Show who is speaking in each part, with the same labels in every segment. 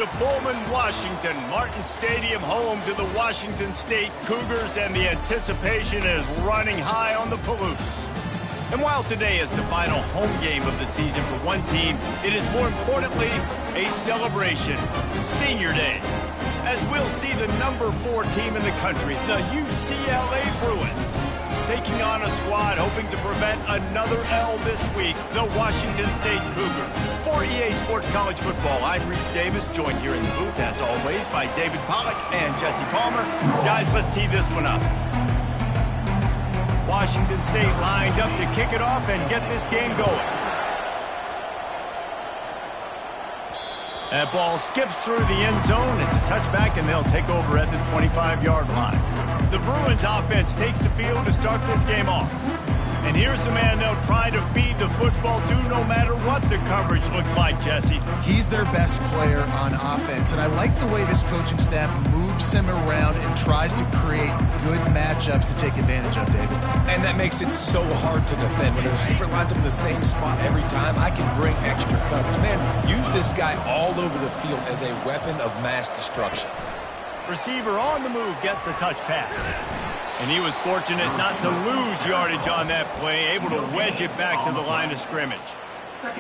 Speaker 1: To Pullman, Washington, Martin Stadium, home to the Washington State Cougars, and the anticipation is running high on the Palouse. And while today is the final home game of the season for one team, it is more importantly a celebration, Senior Day, as we'll see the number 4 team in the country, the UCLA Bruins, taking on a squad hoping to prevent another L this week, the Washington State Cougars. For EA Sports College Football, I'm Reese Davis, joined here in the booth, as always, by David Pollack and Jesse Palmer. Guys, let's tee this one up. Washington State lined up to kick it off and get this game going. That ball skips through the end zone. It's a touchback, and they'll take over at the 25-yard line. The Bruins offense takes the field to start this game off. And here's the man they'll try to feed the football to no matter what the coverage looks like, Jesse.
Speaker 2: He's their best player on offense, and I like the way this coaching staff moves him around and tries to create good matchups to take advantage of, David.
Speaker 3: And that makes it so hard to defend. When the receiver lines up in the same spot every time, I can bring extra coverage. Man, use this guy all over the field as a weapon of mass destruction.
Speaker 1: Receiver on the move gets the touch pass. And he was fortunate not to lose yardage on that play, able to wedge it back to the line of scrimmage.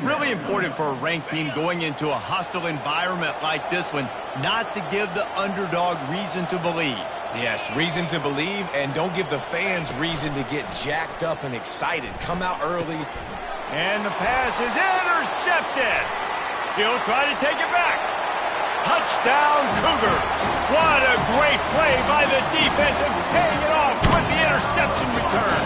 Speaker 1: Really important for a ranked team going into a hostile environment like this one, not to give the underdog reason to believe.
Speaker 3: Yes, reason to believe, and don't give the fans reason to get jacked up and excited. Come out early.
Speaker 1: And the pass is intercepted. He'll try to take it back. Touchdown, Cougars. What a great play by the defense and paying it off with the interception return.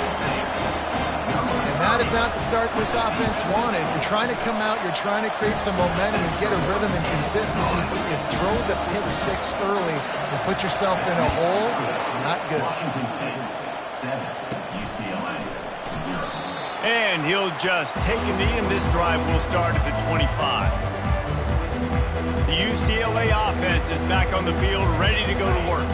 Speaker 2: And that is not the start this offense wanted. You're trying to come out, you're trying to create some momentum and get a rhythm and consistency, but you throw the pick 6 early and put yourself in a hole. Not good.
Speaker 4: Washington State 7, UCLA 0.
Speaker 1: And he'll just take a knee, and this drive will start at the 25. The UCLA offense is back on the field, ready to go to work.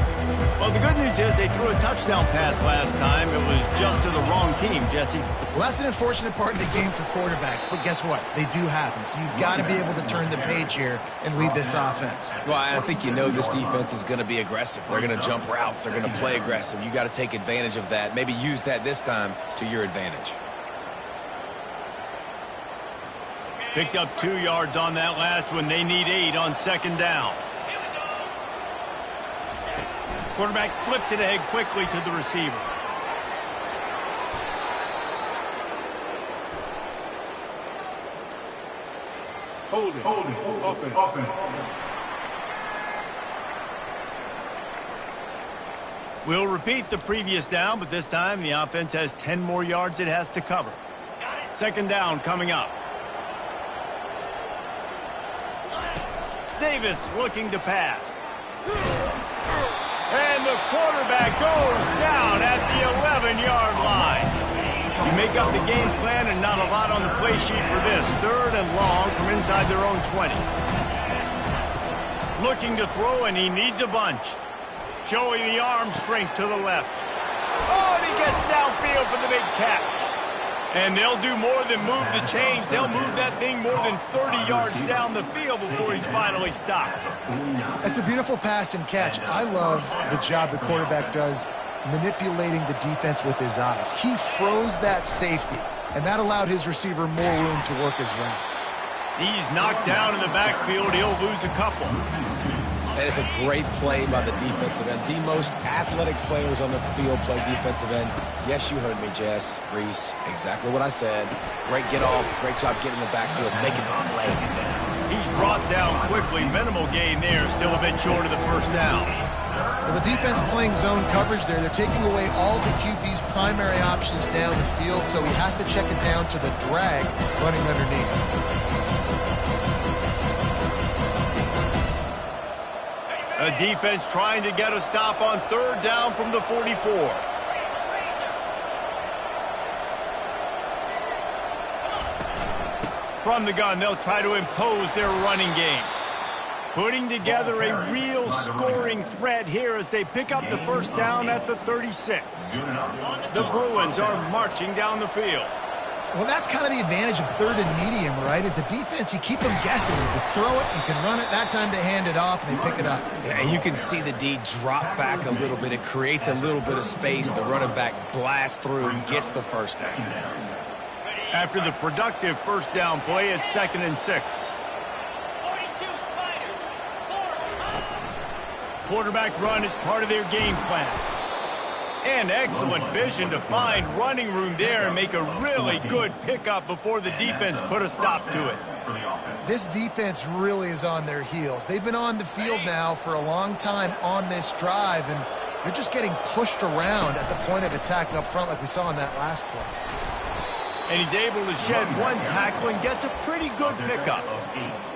Speaker 1: Well, the good news is they threw a touchdown pass last time. It was just to the wrong team, Jesse.
Speaker 2: Well, that's an unfortunate part of the game for quarterbacks, but guess what? They do happen. So you've got to be able to turn the page here and lead this offense.
Speaker 3: Well, I think you know this defense is going to be aggressive. They're going to jump routes. They're going to play aggressive. You got to take advantage of that. Maybe use that this time to your advantage.
Speaker 1: Picked up 2 yards on that last one. They need 8 on second down. Quarterback flips it ahead quickly to the receiver.
Speaker 4: Holding. Offense.
Speaker 1: We'll repeat the previous down, but this time the offense has 10 more yards it has to cover. Second down coming up. Davis looking to pass. And the quarterback goes down at the 11-yard line. You make up the game plan and not a lot on the play sheet for this. 3rd and long from inside their own 20. Looking to throw, and he needs a bunch. Showing the arm strength to the left. Oh, and he gets downfield for the big catch. And they'll do more than move the chains. They'll move that thing more than 30 yards down the field before he's finally stopped.
Speaker 2: It's a beautiful pass and catch. I love the job the quarterback does manipulating the defense with his eyes. He froze that safety, and that allowed his receiver more room to work his route.
Speaker 1: He's knocked down in the backfield. He'll lose a couple.
Speaker 3: And it's a great play by the defensive end. The most athletic players on the field play defensive end. Yes, you heard me, Jess, Reese. Exactly what I said. Great get off. Great job getting in the backfield, making the play.
Speaker 1: He's brought down quickly. Minimal gain there. Still a bit short of the first down.
Speaker 2: Well, the defense playing zone coverage there. They're taking away all the QB's primary options down the field, so he has to check it down to the drag running underneath.
Speaker 1: A defense trying to get a stop on 3rd down from the 44. From the gun, they'll try to impose their running game. Putting together a real scoring threat here as they pick up the first down at the 36. The Bruins are marching down the field.
Speaker 2: Well, that's kind of the advantage of third and medium, right? Is the defense, you keep them guessing. You can throw it, you can run it. That time they hand it off and they pick it up.
Speaker 3: Yeah, and you can see the D drop back a little bit. It creates a little bit of space. The running back blasts through and gets the first down.
Speaker 1: After the productive first down play, it's 2nd and 6. Quarterback run is part of their game plan. And excellent vision to find running room there and make a really good pickup before the defense put a stop to it.
Speaker 2: This defense really is on their heels. They've been on the field now for a long time on this drive, and they're just getting pushed around at the point of attack up front like we saw in that last play.
Speaker 1: And he's able to shed one tackle and gets a pretty good pickup.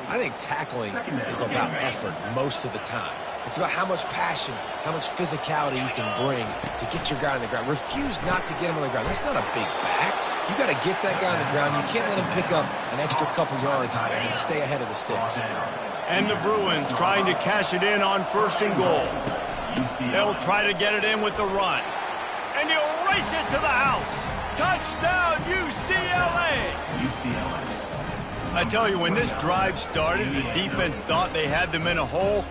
Speaker 3: I think tackling is about effort most of the time. It's about how much passion, how much physicality you can bring to get your guy on the ground. Refuse not to get him on the ground. That's not a big back. You got to get that guy on the ground. You can't let him pick up an extra couple yards and stay ahead of the sticks.
Speaker 1: And the Bruins trying to cash it in on 1st and goal. They'll try to get it in with the run. And he'll race it to the house. Touchdown, UCLA! I tell you, when this drive started, the defense thought they had them in a hole.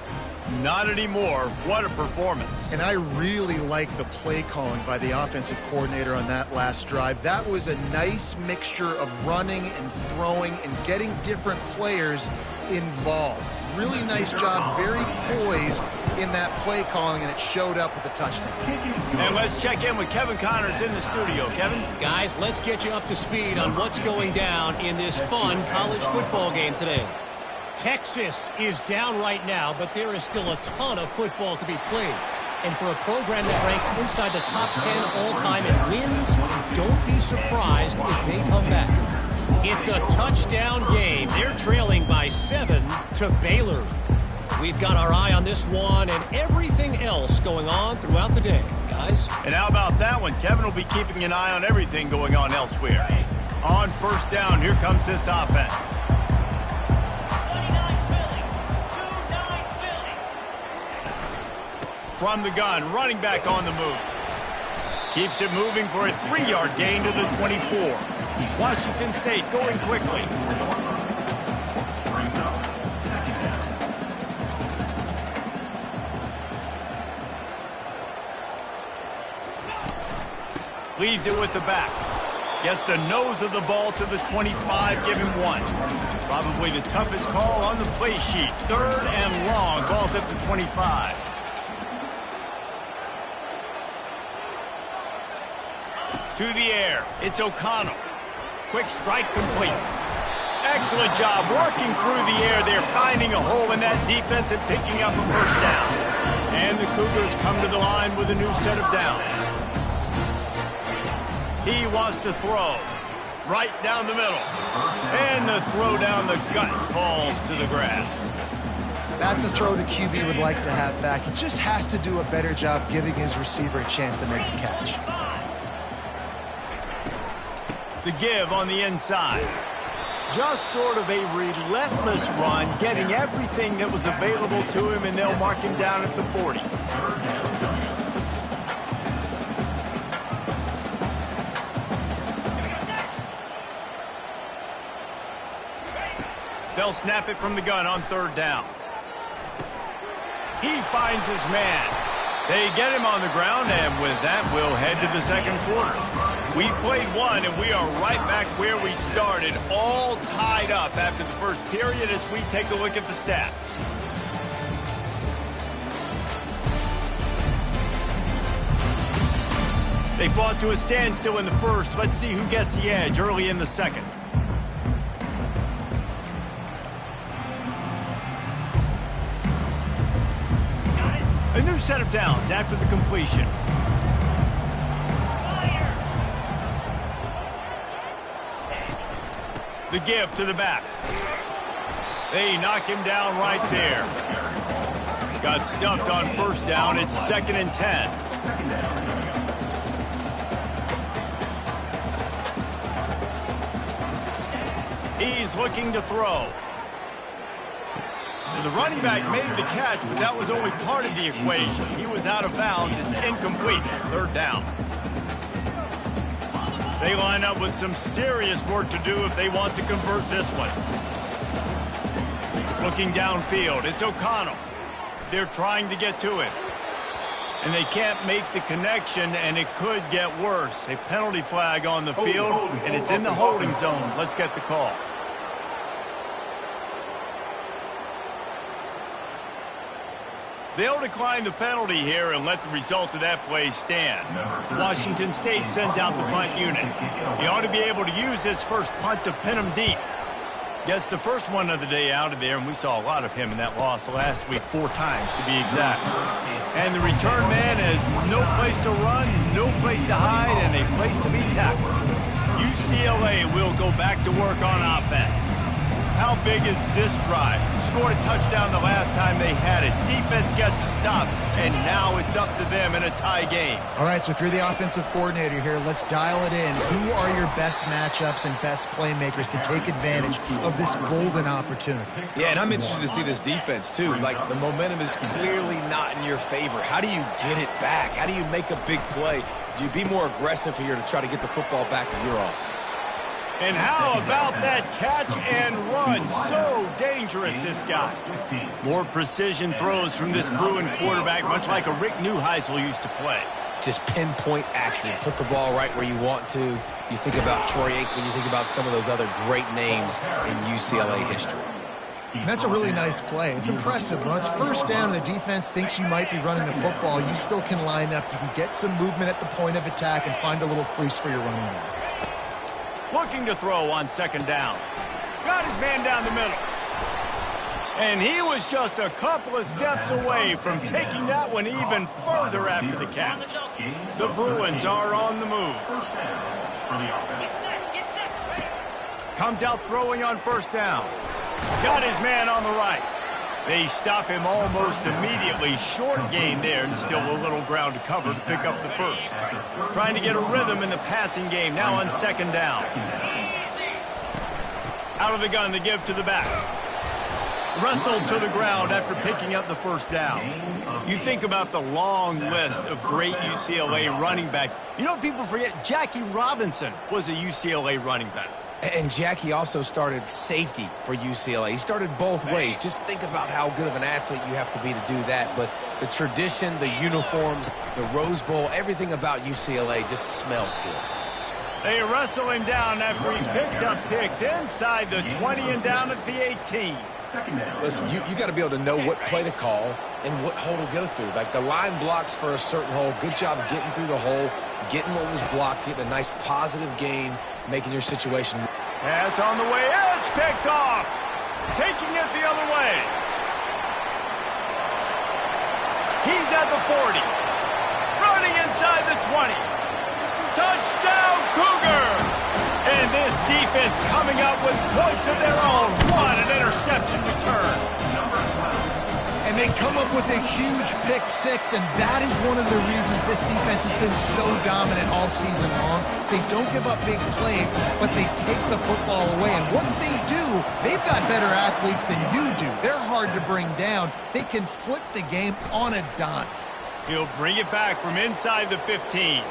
Speaker 1: Not anymore. What a performance.
Speaker 2: And I really like the play calling by the offensive coordinator on that last drive. That was a nice mixture of running and throwing and getting different players involved. Really nice job, very poised in that play calling, and it showed up with a touchdown.
Speaker 1: And let's check in with Kevin Connors in the studio. Kevin?
Speaker 5: Guys, let's get you up to speed on what's going down in this fun college football game today. Texas is down right now, but there is still a ton of football to be played. And for a program that ranks inside the top 10 all-time in wins, don't be surprised if they come back. It's a touchdown game. They're trailing by 7 to Baylor. We've got our eye on this one and everything else going on throughout the day, guys.
Speaker 1: And how about that one? Kevin will be keeping an eye on everything going on elsewhere. On 1st down, here comes this offense. From the gun, running back on the move. Keeps it moving for a 3-yard gain to the 24. Washington State going quickly. Leaves it with the back. Gets the nose of the ball to the 25, give him 1. Probably the toughest call on the play sheet. 3rd and long, ball's at the 25. To the air, it's O'Connell. Quick strike complete. Excellent job working through the air there, finding a hole in that defense and picking up a 1st down. And the Cougars come to the line with a new set of downs. He wants to throw right down the middle. And the throw down the gut falls to the grass.
Speaker 2: That's a throw the QB would like to have back. He just has to do a better job giving his receiver a chance to make the catch.
Speaker 1: The give on the inside. Just sort of a relentless run, getting everything that was available to him, and they'll mark him down at the 40. They'll snap it from the gun on 3rd down. He finds his man. They get him on the ground, and with that, we'll head to the 2nd quarter. We played one, and we are right back where we started, all tied up after the first period as we take a look at the stats. They fought to a standstill in the first. Let's see who gets the edge early in the 2nd. A new set of downs after the completion. The give to the back. They knock him down right there. Got stuffed on 1st down. It's 2nd and 10. He's looking to throw. The running back made the catch, but that was only part of the equation. He was out of bounds. It's incomplete. 3rd down. They line up with some serious work to do if they want to convert this one. Looking downfield, it's O'Connell. They're trying to get to it. And they can't make the connection, and it could get worse. A penalty flag on the field, and it's in the holding zone. Let's get the call. They'll decline the penalty here and let the result of that play stand. Washington State sends out the punt unit. He ought to be able to use his first punt to pin him deep. Gets the first one of the day out of there, and we saw a lot of him in that loss last week, 4 times to be exact. And the return man has no place to run, no place to hide, and a place to be tackled. UCLA will go back to work on offense. How big is this drive? Scored a touchdown the last time they had it. Defense gets a stop, and now it's up to them in a tie game.
Speaker 2: All right, so if you're the offensive coordinator here, let's dial it in. Who are your best matchups and best playmakers to take advantage of this golden opportunity?
Speaker 3: Yeah, and I'm interested to see this defense, too. Like, the momentum is clearly not in your favor. How do you get it back? How do you make a big play? Do you be more aggressive here to try to get the football back to your offense?
Speaker 1: And how about that catch and run? So dangerous, this guy. More precision throws from this Bruin quarterback, much like a Rick Neuheisel used to play.
Speaker 3: Just pinpoint action. Put the ball right where you want to. You think about Troy Aikman, you think about some of those other great names in UCLA history.
Speaker 2: And that's a really nice play. It's impressive. When it's first down and the defense thinks you might be running the football, you still can line up. You can get some movement at the point of attack and find a little crease for your running back.
Speaker 1: Looking to throw on second down. Got his man down the middle. And he was just a couple of steps away from taking that one even further after the catch. The Bruins are on the move. Comes out throwing on first down. Got his man on the right. They stop him almost immediately. Short gain there, and still a little ground to cover to pick up the first. Trying to get a rhythm in the passing game, now on second down. Out of the gun to give to the back. Wrestled to the ground after picking up the first down. You think about the long list of great UCLA running backs. You know what people forget? Jackie Robinson was a UCLA running back.
Speaker 3: And Jackie also started safety for UCLA. He started both ways. Just think about how good of an athlete you have to be to do that. But the tradition, the uniforms, the Rose Bowl, everything about UCLA just smells good.
Speaker 1: They wrestle him down after he picks up 6 inside the 20 and down at the 18.
Speaker 3: Listen, you got to be able to know what play to call and what hole to go through. Like the line blocks for a certain hole. Good job getting through the hole, getting what was blocked, getting a nice positive gain, making your situation.
Speaker 1: Pass on the way. It's picked off. Taking it the other way. He's at the 40. Running inside the 20. Touchdown, Cougar! And this defense coming up with points of their own. What an interception return.
Speaker 2: And they come up with a huge pick 6, and that is one of the reasons this defense has been so dominant all season long. They don't give up big plays, but they take the football away. And once they do, they've got better athletes than you do. They're hard to bring down. They can flip the game on a dime.
Speaker 1: He'll bring it back from inside the 15.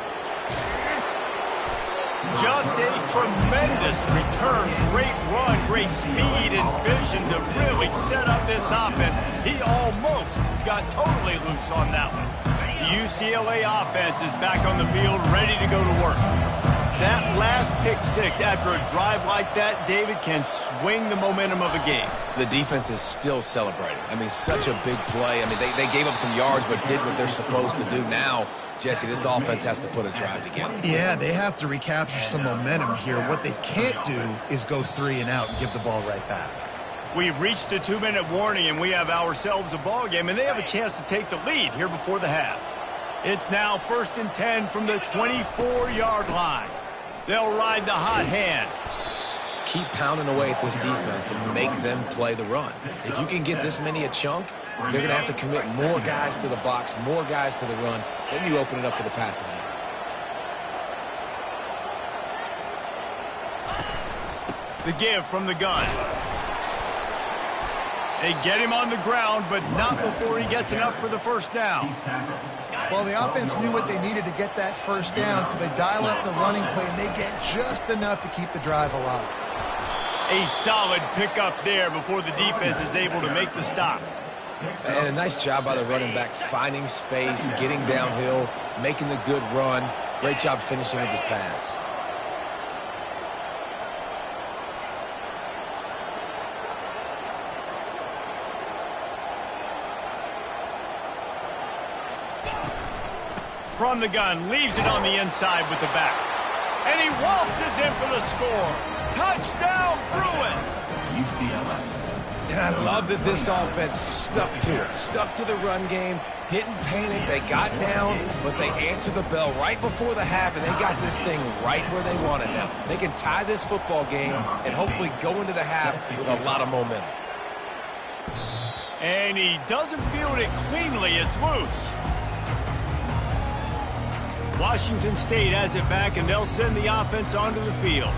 Speaker 1: Just a tremendous return. Great run, great speed and vision to really set up this offense. He almost got totally loose on that one. The UCLA offense is back on the field, ready to go to work. That last pick 6 after a drive like that, David, can swing the momentum of a game.
Speaker 3: The defense is still celebrating. I mean, such a big play. I mean, they gave up some yards but did what they're supposed to do. Now, Jesse, this offense has to put a drive together.
Speaker 2: Yeah, they have to recapture some momentum here. What they can't do is go 3 and out and give the ball right back.
Speaker 1: We've reached the 2-minute warning, and we have ourselves a ball game, and they have a chance to take the lead here before the half. It's now 1st and 10 from the 24-yard line. They'll ride the hot hand.
Speaker 3: Keep pounding away at this defense and make them play the run. If you can get this many a chunk, they're going to have to commit more guys to the box, more guys to the run. Then you open it up for the passing game.
Speaker 1: The give from the gun. They get him on the ground, but not before he gets enough for the first down.
Speaker 2: Well, the offense knew what they needed to get that first down, so they dial up the running play, and they get just enough to keep the drive alive.
Speaker 1: A solid pickup there before the defense is able to make the stop.
Speaker 3: And a nice job by the running back, finding space, getting downhill, making the good run. Great job finishing with his pads.
Speaker 1: From the gun, leaves it on the inside with the back. And he waltzes in for the score. Touchdown, Bruins!
Speaker 4: UCLA.
Speaker 3: And I love that this offense stuck to it, stuck to the run game, didn't panic, they got down, but they answered the bell right before the half, and they got this thing right where they want it now. They can tie this football game and hopefully go into the half with a lot of momentum.
Speaker 1: And he doesn't field it cleanly, it's loose. Washington State has it back, and they'll send the offense onto the field.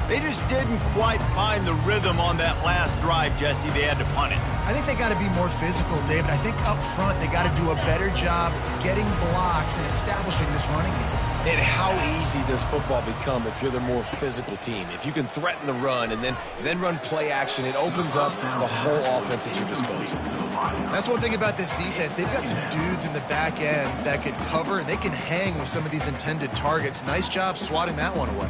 Speaker 1: They just didn't quite find the rhythm on that last drive, Jesse. They had to punt it.
Speaker 2: I think they got to be more physical, David. I think up front they got to do a better job getting blocks and establishing this running game.
Speaker 3: And how easy does football become if you're the more physical team? If you can threaten the run and then run play action, it opens up the whole offense at your disposal.
Speaker 2: That's one thing about this defense. They've got some dudes in the back end that can cover, and they can hang with some of these intended targets. Nice job swatting that one away.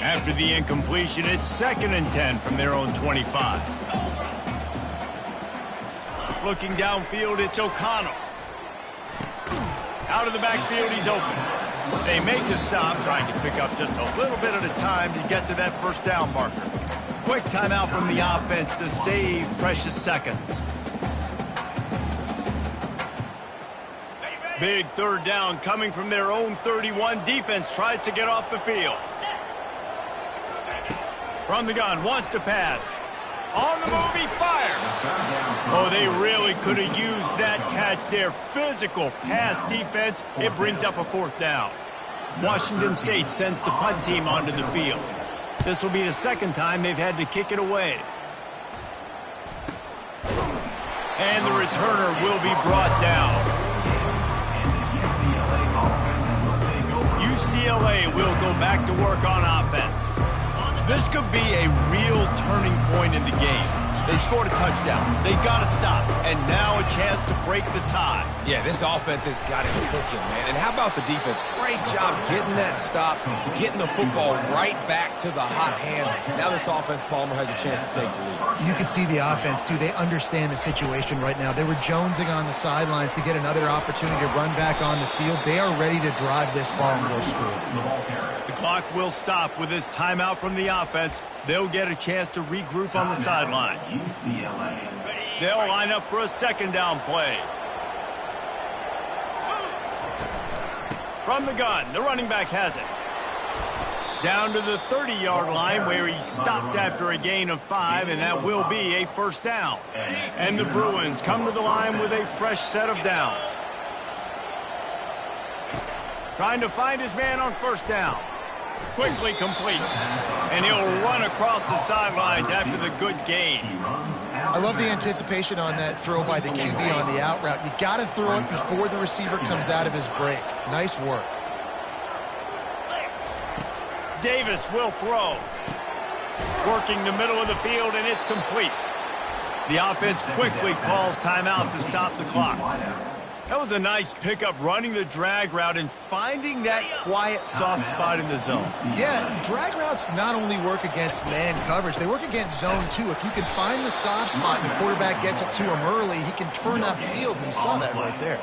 Speaker 1: After the incompletion, it's 2nd and 10 from their own 25. Looking downfield, it's O'Connell. Out of the backfield, he's open. They make the stop, trying to pick up just a little bit at a time to get to that first down marker. Quick timeout from the offense to save precious seconds. Big 3rd down coming from their own 31. Defense tries to get off the field. From the gun, wants to pass. On the move, he fires. Oh, they really could have used that catch there. Physical pass defense. It brings up a 4th down. Washington State sends the punt team onto the field. This will be the 2nd time they've had to kick it away. And the returner will be brought down. UCLA will go back to work on offense. This could be a real turning point in the game. They scored a touchdown. They got to stop. And now a chance to break the tie.
Speaker 3: Yeah, this offense has got it cooking, man. And how about the defense? Great job getting that stop, getting the football right back to the hot hand. Now this offense, Palmer, has a chance to take the lead.
Speaker 2: You can see the offense, too. They understand the situation right now. They were jonesing on the sidelines to get another opportunity to run back on the field. They are ready to drive this ball and go score.
Speaker 1: The clock will stop with this timeout from the offense. They'll get a chance to regroup on the sideline. They'll line up for a 2nd down play. From the gun, the running back has it. Down to the 30-yard line where he stopped after a gain of 5, and that will be a 1st down. And the Bruins come to the line with a fresh set of downs. Trying to find his man on 1st down. Quickly complete. And he'll run across the sidelines after the good gain.
Speaker 2: I love the anticipation on that throw by the QB on the out route. You got to throw it before the receiver comes out of his break. Nice work.
Speaker 1: Davis will throw. Working the middle of the field, and it's complete. The offense quickly calls timeout to stop the clock. That was a nice pickup, running the drag route and finding that quiet, soft spot in the zone.
Speaker 2: Yeah, drag routes not only work against man coverage, they work against zone too. If you can find the soft spot and the quarterback gets it to him early, he can turn upfield, and you saw that right there.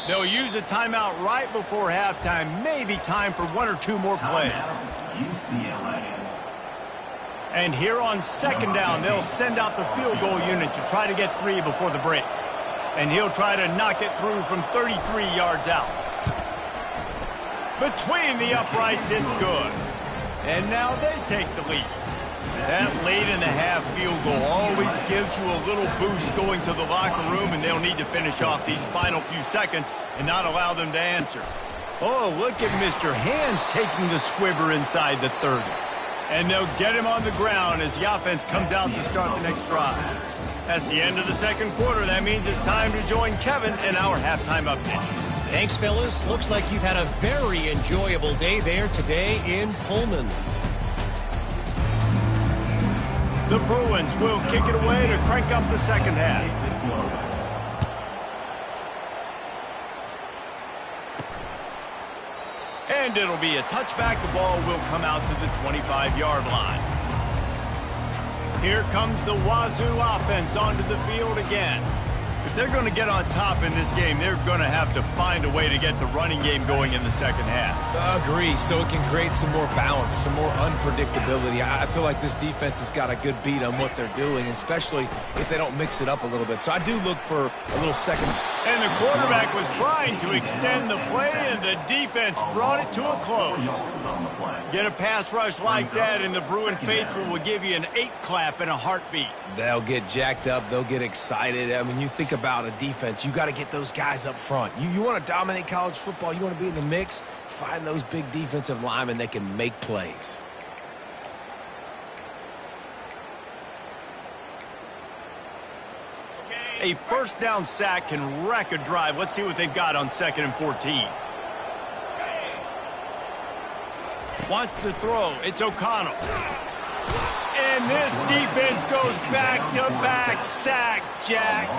Speaker 1: They'll use a timeout right before halftime. Maybe time for 1 or 2 more plays. And here on 2nd down, they'll send out the field goal unit to try to get 3 before the break. And he'll try to knock it through from 33 yards out. Between the uprights, it's good. And now they take the lead. That late-in-the-half field goal always gives you a little boost going to the locker room, and they'll need to finish off these final few seconds and not allow them to answer. Oh, look at Mr. Hands taking the squibber inside the 30. And they'll get him on the ground as the offense comes out to start the next drive. That's the end of the second quarter. That means it's time to join Kevin in our halftime update.
Speaker 5: Thanks, fellas. Looks like you've had a very enjoyable day there today in Pullman.
Speaker 1: The Bruins will kick it away to crank up the second half. And it'll be a touchback. The ball will come out to the 25-yard line. Here comes the Wazoo offense onto the field again. If they're going to get on top in this game, they're going to have to find a way to get the running game going in the second half.
Speaker 3: Agree, so it can create some more balance, some more unpredictability. I feel like this defense has got a good beat on what they're doing, especially if they don't mix it up a little bit. So I do look for a little second.
Speaker 1: And the quarterback was trying to extend the play, and the defense brought it to a close. Get a pass rush like that, and the Bruin faithful will give you an 8-clap and a heartbeat.
Speaker 3: They'll get jacked up. They'll get excited. I mean, you think about a defense, you got to get those guys up front. You want to dominate college football, you want to be in the mix, find those big defensive linemen that can make plays.
Speaker 1: A first down sack can wreck a drive. Let's see what they've got on 2nd and 14. Wants to throw. It's O'Connell. And this defense goes back-to-back sack, Jack.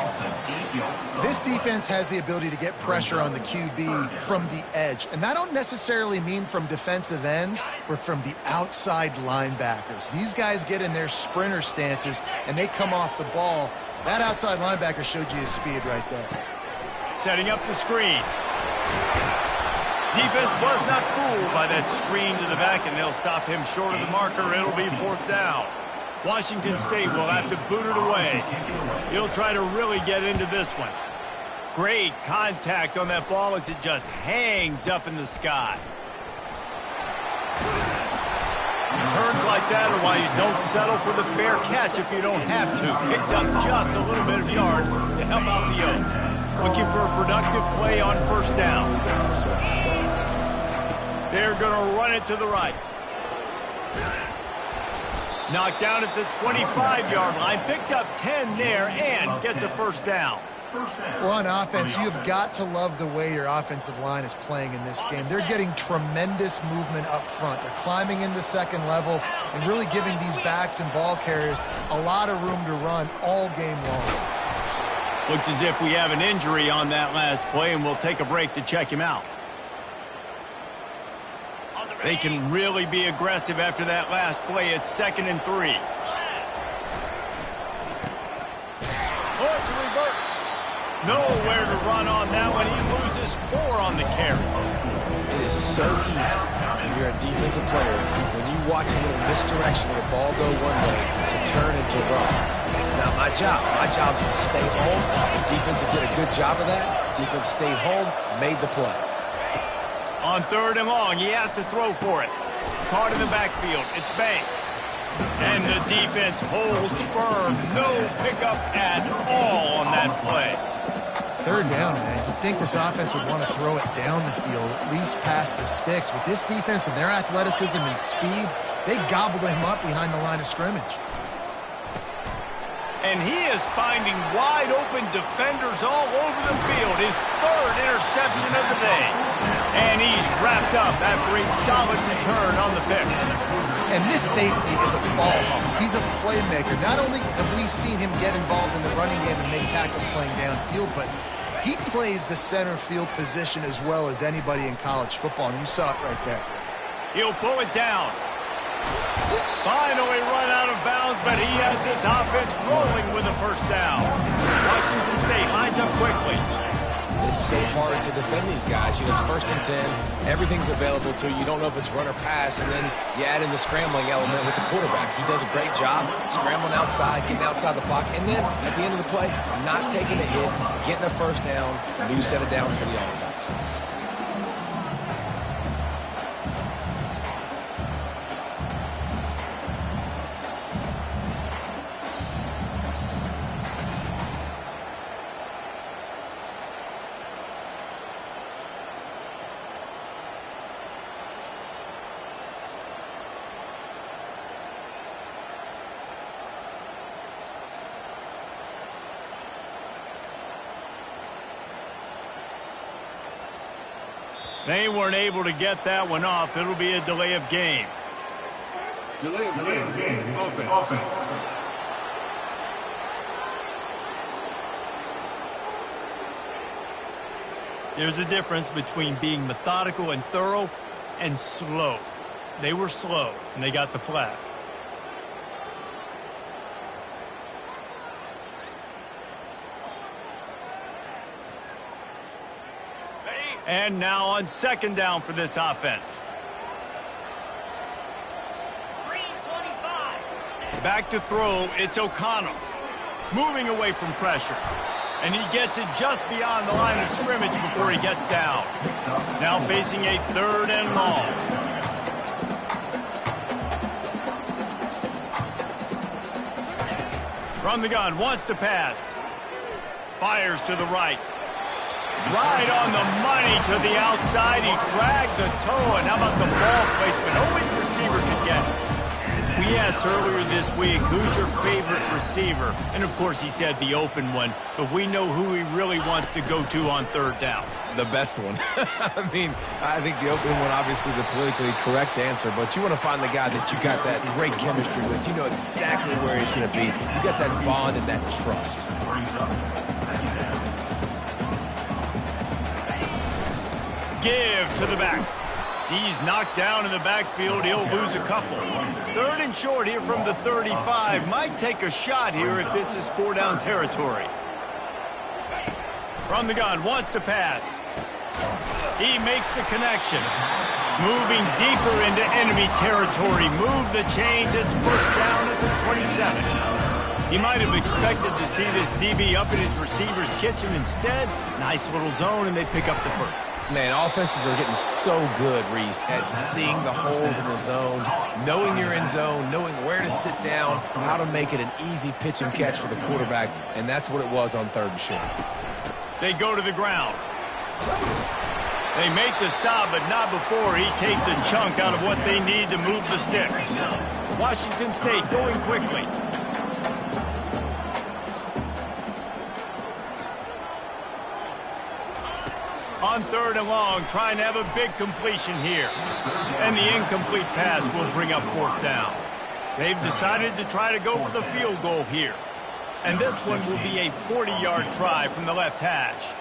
Speaker 2: This defense has the ability to get pressure on the QB from the edge. And I don't necessarily mean from defensive ends, but from the outside linebackers. These guys get in their sprinter stances, and they come off the ball. That outside linebacker showed you his speed right there.
Speaker 1: Setting up the screen. Defense was not fooled by that screen to the back, and they'll stop him short of the marker. It'll be 4th down. Washington State will have to boot it away. He'll try to really get into this one. Great contact on that ball as it just hangs up in the sky. Turns like that are why you don't settle for the fair catch if you don't have to. Picks up just a little bit of yards to help out the Oaks. Looking for a productive play on 1st down. They're going to run it to the right. Knocked down at the 25-yard line. Picked up 10 there and gets a 1st down.
Speaker 2: Well, on offense, you've got to love the way your offensive line is playing in this game. They're getting tremendous movement up front. They're climbing in the second level and really giving these backs and ball carriers a lot of room to run all game long.
Speaker 1: Looks as if we have an injury on that last play, and we'll take a break to check him out. They can really be aggressive after that last play. It's 2nd and 3. Oh, it's a reverse. Nowhere to run on that one. He loses 4 on the carry.
Speaker 3: It is so easy when you're a defensive player, when you watch a little misdirection of the ball go one way, to turn into run. That's not my job. My job is to stay home. The defense did a good job of that. Defense stayed home, made the play.
Speaker 1: On 3rd and long, he has to throw for it. Caught in the backfield. It's Banks. And the defense holds firm. No pickup at all on that play.
Speaker 2: 3rd down, man. You'd think this offense would want to throw it down the field, at least past the sticks. With this defense and their athleticism and speed, they gobbled him up behind the line of scrimmage.
Speaker 1: And he is finding wide-open defenders all over the field. His 3rd interception of the day. And he's wrapped up after a solid return on the pick.
Speaker 2: And this safety is a ball hawk. He's a playmaker. Not only have we seen him get involved in the running game and make tackles playing downfield, but he plays the center field position as well as anybody in college football, and you saw it right there.
Speaker 1: He'll pull it down. Finally run out of bounds, but he has this offense rolling with a 1st down. Washington State lines up quickly.
Speaker 3: It's so hard to defend these guys. You know, it's 1st and 10. Everything's available to you. You don't know if it's run or pass, and then you add in the scrambling element with the quarterback. He does a great job scrambling outside, getting outside the pocket, and then at the end of the play, not taking a hit, getting a 1st down, a new set of downs for the offense.
Speaker 1: They weren't able to get that one off. It'll be a delay of game.
Speaker 6: Delay of game. Offense.
Speaker 1: There's a difference between being methodical and thorough and slow. They were slow, and they got the flag. And now on second down for this offense. Back to throw, it's O'Connell. Moving away from pressure. And he gets it just beyond the line of scrimmage before he gets down. Now facing a 3rd and long. From the gun, wants to pass. Fires to the right. Right on the money to the outside. He dragged the toe, and how about the ball placement? Only the receiver could get it. We asked earlier this week, who's your favorite receiver? And, of course, he said the open one, but we know who he really wants to go to on 3rd down.
Speaker 3: The best one. I mean, I think the open one, obviously the politically correct answer, but you want to find the guy that you got that great chemistry with. You know exactly where he's going to be. You got that bond and that trust.
Speaker 1: Give to the back. He's knocked down in the backfield. He'll lose a couple. 3rd and short here from the 35. Might take a shot here if this is 4-down territory. From the gun, wants to pass. He makes the connection. Moving deeper into enemy territory. Move the chains. It's 1st down at the 27. He might have expected to see this DB up in his receiver's kitchen. Instead, nice little zone, and they pick up the 1st.
Speaker 3: Man, offenses are getting so good, Reese, at seeing the holes in the zone, knowing you're in zone, knowing where to sit down, how to make it an easy pitch and catch for the quarterback, and that's what it was on 3rd and short.
Speaker 1: They go to the ground. They make the stop, but not before he takes a chunk out of what they need to move the sticks. Washington State going quickly. On 3rd and long, trying to have a big completion here. And the incomplete pass will bring up 4th down. They've decided to try to go for the field goal here. And this one will be a 40-yard try from the left hash.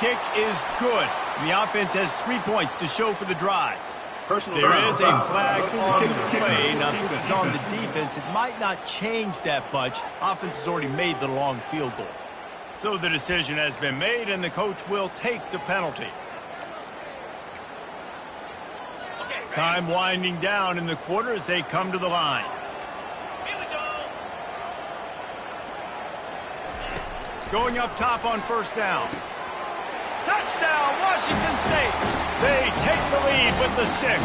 Speaker 1: Kick is good. The offense has 3 points to show for the drive. There is a flag on the play. Now, this is on the defense. It might not change that much. Offense has already made the long field goal. So the decision has been made, and the coach will take the penalty. Time winding down in the quarter as they come to the line. Going up top on 1st down. Touchdown, Washington State. They take the lead with the 6.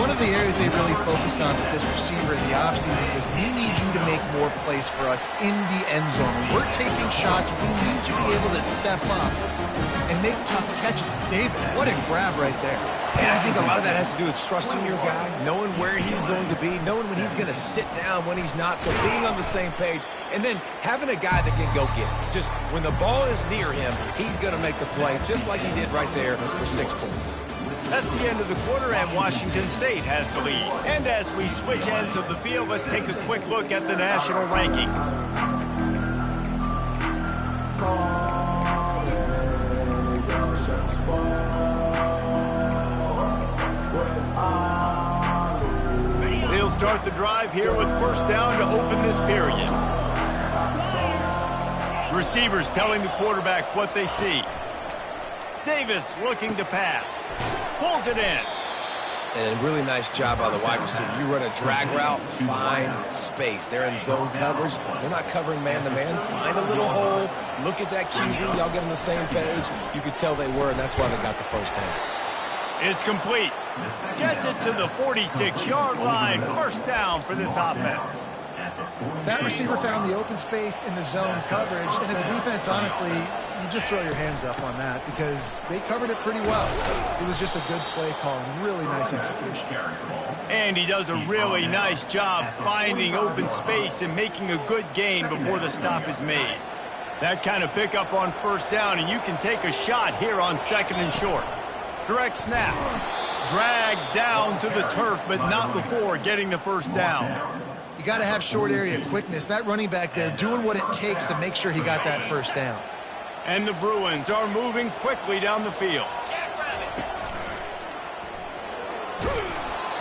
Speaker 2: One of the areas they really focused on with this receiver in the offseason was we need you to make more plays for us in the end zone. When we're taking shots, we need you to be able to step up and make tough catches. David, what a grab right there.
Speaker 3: And I think a lot of that has to do with trusting your guy, knowing where he's going to be, knowing when he's going to sit down, when he's not, so being on the same page, and then having a guy that can go get it. Just when the ball is near him, he's going to make the play, just like he did right there for 6 points.
Speaker 1: That's the end of the quarter, and Washington State has the lead. And as we switch ends of the field, let's take a quick look at the national rankings. They'll start the drive here with 1st down to open this period. Receivers telling the quarterback what they see. Davis looking to pass. Pulls it in.
Speaker 3: And a really nice job by the wide receiver. You run a drag route, find space. They're in zone coverage. They're not covering man-to-man. Find a little hole. Look at that QB. Y'all get on the same page. You could tell they were, and that's why they got the 1st down.
Speaker 1: It's complete. Gets it to the 46-yard line. 1st down for this offense.
Speaker 2: That receiver found the open space in the zone coverage, and as a defense, honestly, you just throw your hands up on that because they covered it pretty well. It was just a good play call and really nice execution.
Speaker 1: And he does a really nice job finding open space and making a good gain before the stop is made. That kind of pickup on first down, and you can take a shot here on 2nd and short. Direct snap. Dragged down to the turf, but not before getting the first down.
Speaker 2: You got to have short area quickness. That running back there doing what it takes to make sure he got that first down.
Speaker 1: And the Bruins are moving quickly down the field.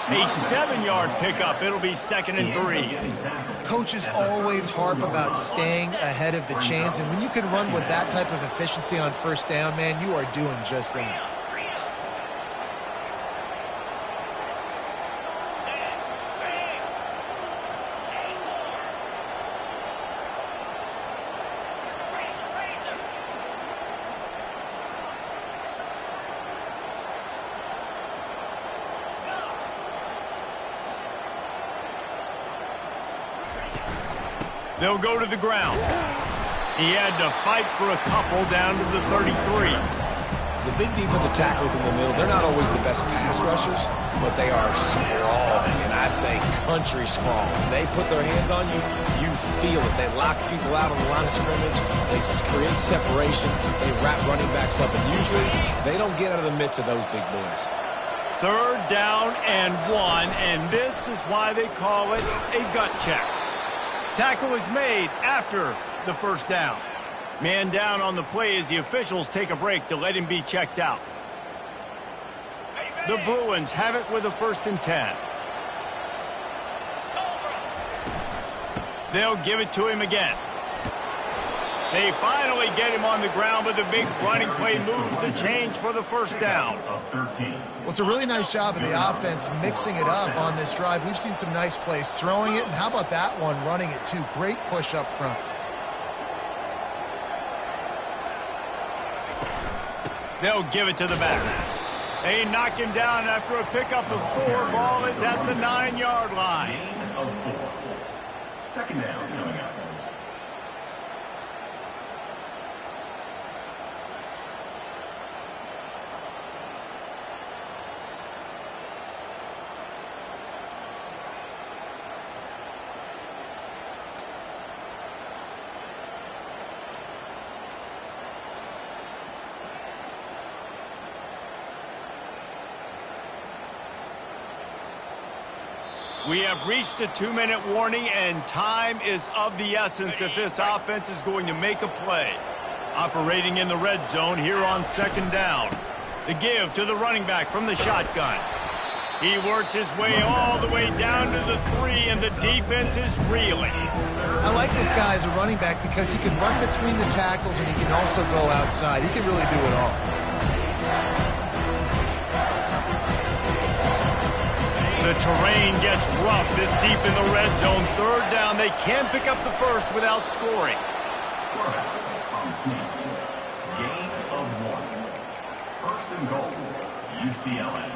Speaker 1: A 7-yard pickup. It'll be 2nd and 3.
Speaker 2: Coaches always harp about staying ahead of the chains, and when you can run with that type of efficiency on first down, man, you are doing just that.
Speaker 1: They'll go to the ground. He had to fight for a couple down to the 33.
Speaker 3: The big defensive tackles in the middle, they're not always the best pass rushers, but they are strong, and I say country strong. They put their hands on you, you feel it. They lock people out on the line of scrimmage. They create separation. They wrap running backs up, and usually they don't get out of the midst of those big boys.
Speaker 1: 3rd down and 1, and this is why they call it a gut check. Tackle is made after the first down. Man down on the play as the officials take a break to let him be checked out. The Bruins have it with a 1st and 10. They'll give it to him again. They finally get him on the ground, but the big running play moves the change for the first down.
Speaker 2: Well, it's a really nice job of the offense mixing it up on this drive. We've seen some nice plays throwing it, and how about that one running it too? Great push up front.
Speaker 1: They'll give it to the back. They knock him down after a pickup of 4. Ball is at the 9-yard line.
Speaker 4: Gain of 4. 2nd down coming up.
Speaker 1: We have reached the 2-minute warning, and time is of the essence if this offense is going to make a play. Operating in the red zone here on 2nd down. The give to the running back from the shotgun. He works his way all the way down to the 3, and the defense is reeling.
Speaker 2: I like this guy as a running back because he can run between the tackles and he can also go outside. He can really do it all.
Speaker 1: The terrain gets rough this deep in the red zone. 3rd down. They can pick up the first without scoring.
Speaker 4: Quarterback on the snap. Gain of 1. 1st and goal. UCLA.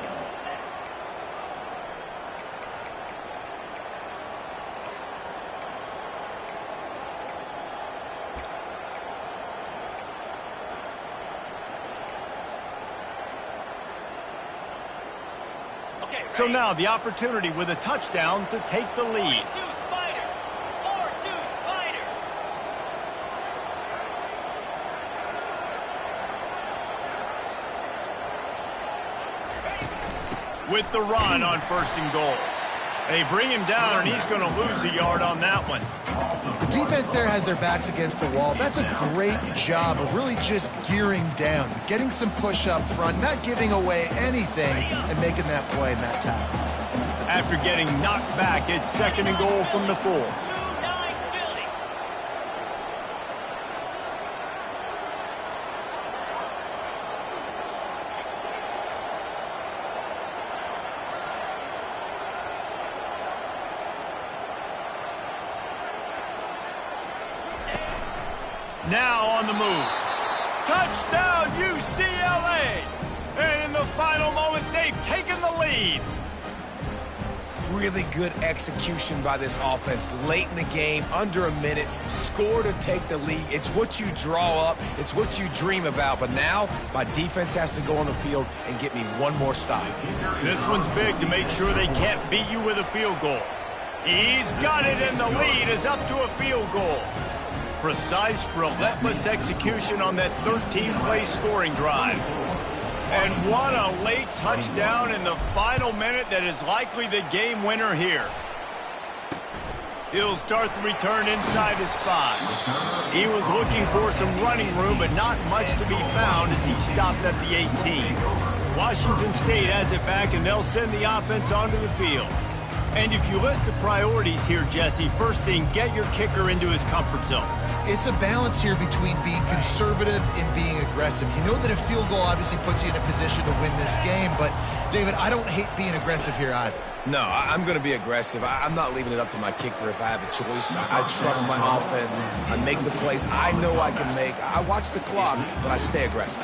Speaker 1: So now the opportunity with a touchdown to take the lead.
Speaker 7: 4-2 Spider. 4-2 Spider.
Speaker 1: With the run on 1st and goal. They bring him down, and he's going to lose a yard on that one.
Speaker 2: The defense there has their backs against the wall. That's a great job of really just gearing down, getting some push up front, not giving away anything, and making that play and that tackle.
Speaker 1: After getting knocked back, it's 2nd and goal from the 4.
Speaker 7: 2-9 Philly.
Speaker 1: Now on the move. Touchdown, UCLA! And in the final moments, they've taken the lead.
Speaker 3: Really good execution by this offense late in the game, under a minute, score to take the lead. It's what you draw up. It's what you dream about. But now my defense has to go on the field and get me one more stop.
Speaker 1: This one's big to make sure they can't beat you with a field goal. He's got it, and the lead is up to a field goal. precise, relentless execution on that 13-play scoring drive. And what a late touchdown in the final minute that is likely the game winner here. He'll start the return inside his 5. He was looking for some running room, but not much to be found as he stopped at the 18. Washington State has it back, and they'll send the offense onto the field. And if you list the priorities here, Jesse, first thing, get your kicker into his comfort zone.
Speaker 2: It's a balance here between being conservative and being aggressive. You know that a field goal obviously puts you in a position to win this game, but, David, I don't hate being aggressive here either.
Speaker 3: No, I'm going to be aggressive. I'm not leaving it up to my kicker if I have a choice. I trust my offense. I make the plays I know I can make. I watch the clock, but I stay aggressive.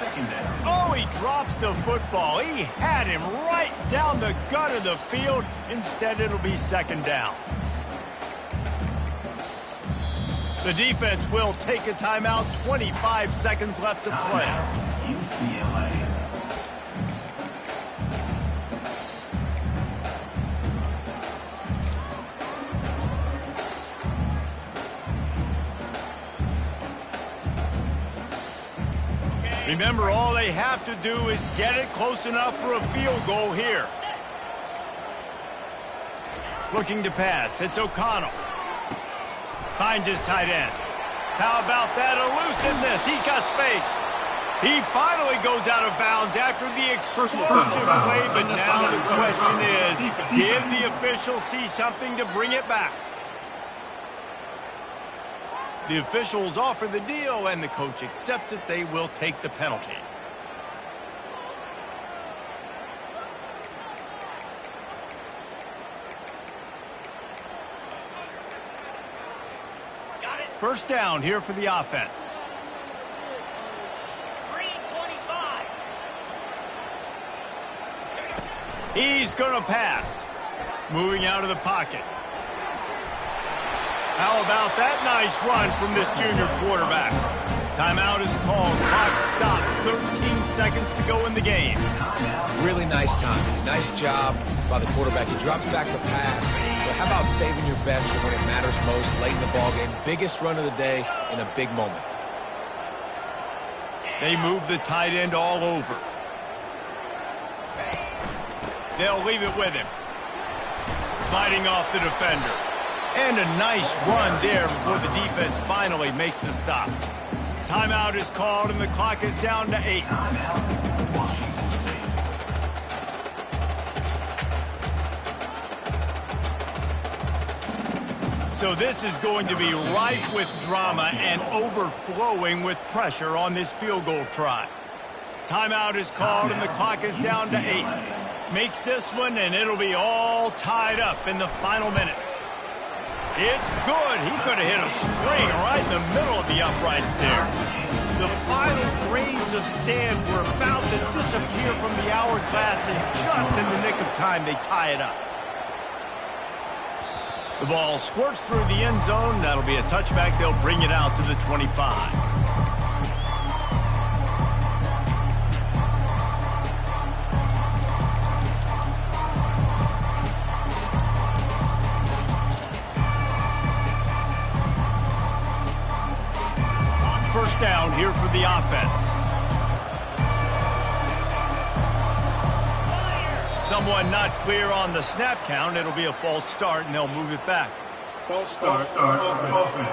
Speaker 1: Oh, he drops the football. He had him right down the gut of the field. Instead, it'll be second down. The defense will take a timeout. 25 seconds left to play.
Speaker 4: UCLA.
Speaker 1: Remember, all they have to do is get it close enough for a field goal here. Looking to pass. It's O'Connell. Finds his tight end. How about that elusiveness? He's got space. He finally goes out of bounds after the explosive play, but now the question is, did the official see something to bring it back? The officials offer the deal, and the coach accepts it. They will take the penalty. First down here for the offense.
Speaker 7: 3:25.
Speaker 1: He's going to pass. Moving out of the pocket. How about that nice run from this junior quarterback? Timeout is called. Clock stops. 13 seconds to go in the game.
Speaker 3: Really nice timing. Nice job by the quarterback. He drops back to pass. But how about saving your best for when it matters most late in the ballgame? Biggest run of the day in a big moment.
Speaker 1: They move the tight end all over. They'll leave it with him. Fighting off the defender. And a nice run there before the defense finally makes the stop. Timeout is called, and the clock is down to 8. So this is going to be rife with drama and overflowing with pressure on this field goal try. Timeout is called, and the clock is down to 8. Makes this one, and it'll be all tied up in the final minute. It's good. He could have hit a string right in the middle of the uprights there. The final grains of sand were about to disappear from the hourglass, and just in the nick of time, they tie it up. The ball squirts through the end zone. That'll be a touchback. They'll bring it out to the 25. First down here for the offense. Someone not clear on the snap count. It'll be a false start, and they'll move it back.
Speaker 6: False start. Offense.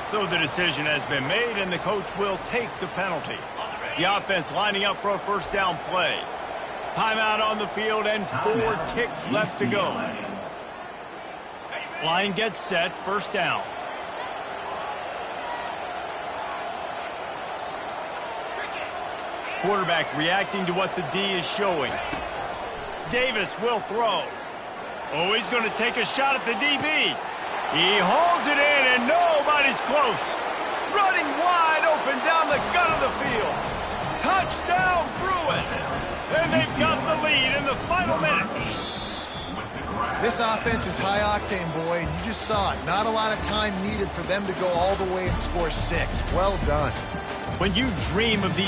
Speaker 1: So the decision has been made, and the coach will take the penalty. The offense lining up for a first down play. Timeout on the field, and 4 ticks left to go. Line gets set. First down. Quarterback reacting to what the D is showing. Davis will throw. Oh, he's going to take a shot at the DB. He holds it in, and nobody's close. Running wide open down the gut of the field. Touchdown, Bruins. And they've got the lead in the final minute.
Speaker 2: This offense is high octane, boy, and you just saw it. Not a lot of time needed for them to go all the way and score 6. Well done.
Speaker 1: When you dream of these